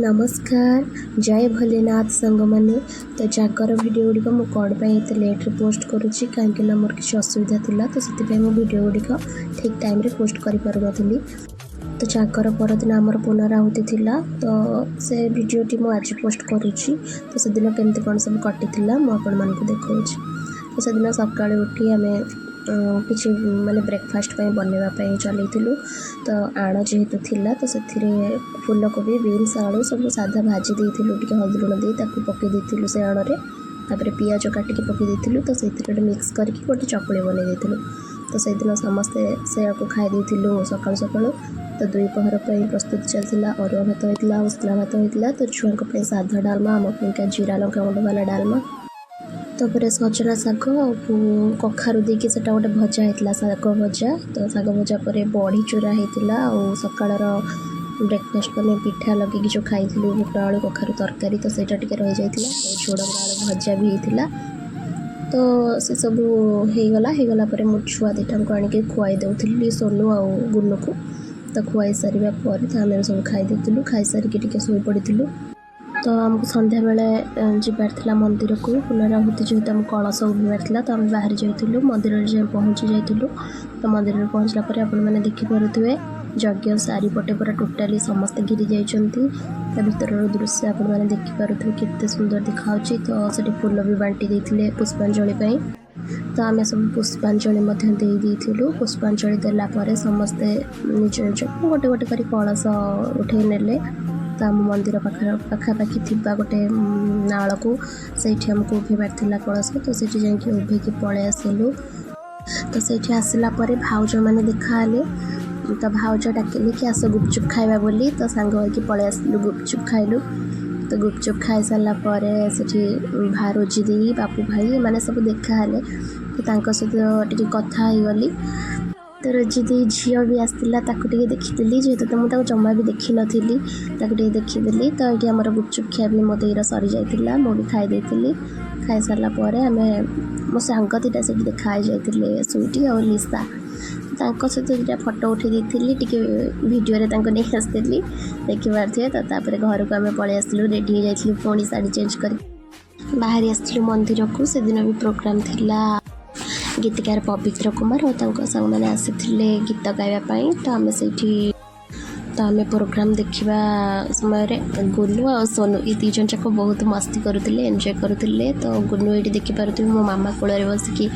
नमस्कार जय भोलेनाथ सांग मैंने तो जागर वीडियो गुड़िक मुझे कौन पर लेट्रे पोस्ट करुँची कहीं मोर किसी असुविधा था तो से वीडियो गुड़िक ठीक टाइम रे पोस्ट कर पारुनी। तो जागर परदिन आमर पुनराहुति थिला तो से वीडियोटी मुझे आज पोस्ट करुँची। तो से दिन केमती कौन सब कटी मुझे आपको देखा। तो से दिन सका उठी आम किसी माने ब्रेकफास्ट बनवाई चलू। तो आण जेहेतु थिला तो से फूलकोबी बीन्स आलू सब साधा भाजी देलु टे हल्दी लुण दे पकई देलु से आणे तापर पियाज काटिक पकई देलु। तो से मिक्स करके गोटे चकुली बन देलु। तो से दिन समस्ते से खाई सका सका। तो दुई पहर पर प्रस्तुत चलता अरुआ भात होता उजला भात होता। तो छुआ साधा डालमा आम जीरा लंका गुंड वाला डालमा तापर सजना शाग कखारु देकी से गोटे भजा होता शाग भजा। तो शाग भजा पर बड़ी चूरा होता और सकाळ ब्रेकफास्ट बने पिठा लगे जो खाई बुट आलू कखारु तरकारी। तो सहीटा टी रही जाता झुड़ंग आलू भजा भी होता। तो से सब होगला पर मो छुआ दुटा को आणिक खुआई दूसरी सोनू आ गुनू को। तो खुआई सारा पर आम सब खाई खाई सारिक शोई पड़ू। तो आमको संध्या बेले जबार मंदिर को पुनराहुति जेहेतु आम कलश उठार तो आम बाहरी जाइलु मंदिर जाए पहुँची जाइलु। तो मंदिर में पहुँचला पर आपण मैंने देखिपे यज्ञ चारिपटे पूरा टोटाली समस्ते घिरी जाइछंती। भीतर दृश्य आपण मैंने देखिपे केते सुंदर दिखा। तो से फूल भी बांटी देते पुष्पांजलि। तो आम सब पुष्पांजलि देलु। पुष्पांजलि देलापर समस्ते निज निज गोटे गोटे कर कलश उठे नेले। तो आम मंदिर पाखापाखि थी गोटे नाल को से आमको उभेबार कलश। तो से उभेक पलि आसलु। तो से आसला भाउज मैंने देखा। तो भाउज डाकिले कि आस गुपचुप खाइबा बोली। तो सांग होइकी पलि आसलु गुपचुप खाइलु। तो गुपचुप खाई सारा पर से रोजी दी बापू भाई मैंने सब देखा। तो सहित टी कथा गली। तो रोजी दी झी भी आसला टे देखीदी जेहेतु तो मुझे जमा भी देखी नी देखीदी। तो ये आम गुपचुप खिया भी मो देर सरी जाता मुझे खाई खाई सारा पर आम मो सांग दुटा से देखाई जाते स्वीटी और लिसा सहित दुटा फटो उठे टे भिडियो नहीं आसती देखी पारे। तो तापर घर को आम पलि आसलु रेडी हो जाइलु पुणी शाढ़ी चेंज कर बाहरी आसलु मंदिर को। से दिन भी प्रोग्राम थिला गीतकार पवित्र कुमार और सांग मैंने आसी गीत गाइबापी। तो आम से आम प्रोग्राम देखा समय गुनू और सोनू ये दी जन जाक बहुत मस्ती करुले एंजॉय करुले। तो गुनू ये देखिपे मो मामा कूल बसिकी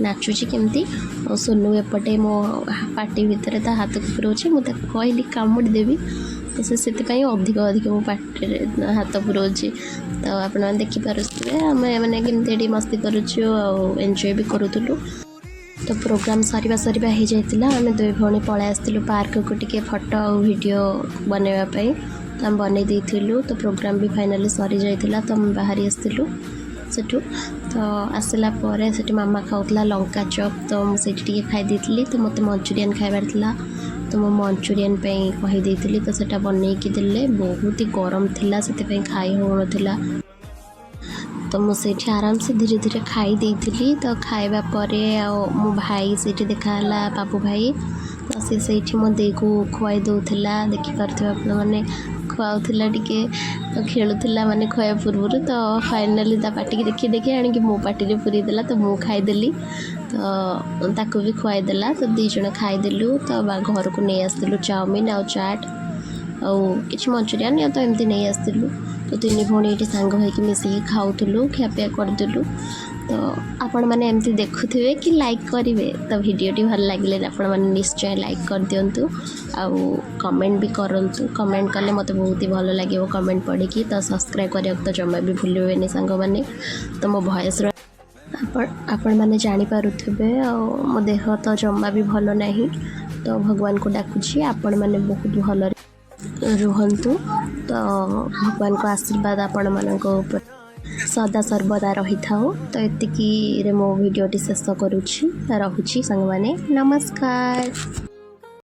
नाचुची केमती और सोनू एपटे मो पार्टी भितर ता हाथ को पुराऊे मुझे कहली कामुड़ी देवी। तो से अधिक अधिक मो पार्टी हाथ पुराऊे। तो आपण देखिपे आम मैंने केमती मस्ती करुँ एंजॉय भी करूँ। तो प्रोग्राम सरीबा हो जाता आम दुई भौणी पलि आसलु पार्क को टिके फोटो और वीडियो बनवाई। तो आम बन देलु। तो प्रोग्राम भी फाइनाली सरी जाता। तो आम बाहरी आसलु सेठू। तो आसला पर से मामा खाऊला लंका चप। तो मुझे खाई देती। तो मत मंचूरियन खाइबार था। तो मो मंचूरियन कहीदी। तो सेटा बनईकी देले बहुत ही गरम थिला से खाई होना। तो मुझे आराम से धीरे धीरे खाई देती। तो खाइबा पर मो भाई से देखाला बाबू भाई। तो से मो दे को खुआई दौला देखिपे मैंने खुआला टे तो खेलुला माने खुआ पूर्व। तो फाइनाली पार्टी देखी देखी आनिक मो पार्टी पूरी देला। तो मु खाईदेली तो ताको भी खुआईदेला। तो दी जण खाईदेलु। तो घर को नहीं आसलु चाउमिन आ चाट और किसी मंचूरियन या तो एमती नहीं आसलु। तो तीन भौणी ये सांग होइकी मिसिकी खाऊलु खियापिया करदेलु। तो आपण मैंने एमती देखुवे कि लाइक करेंगे। तो वीडियोटी भल लगे आपण मैंने निश्चय लाइक कर दिंतु आउ कमेंट भी करंतु। कमेंट कले मत बहुत ही भल लगे कमेंट पढ़ी। तो सब्सक्राइब करने तो जमा भी भूलें सांग मैंने। तो मो भयस आपण मैंने जानीपे मो देह तो जमा भी भल ना। तो भगवान को डाकुची आपण मैंने बहुत भल रुहंतु। तो भगवान को आशीर्वाद आपण मानक सदा सर्वदा रही था। तो एतिकी मो वीडियोटी शेष करुँची रहुची सांग माने नमस्कार।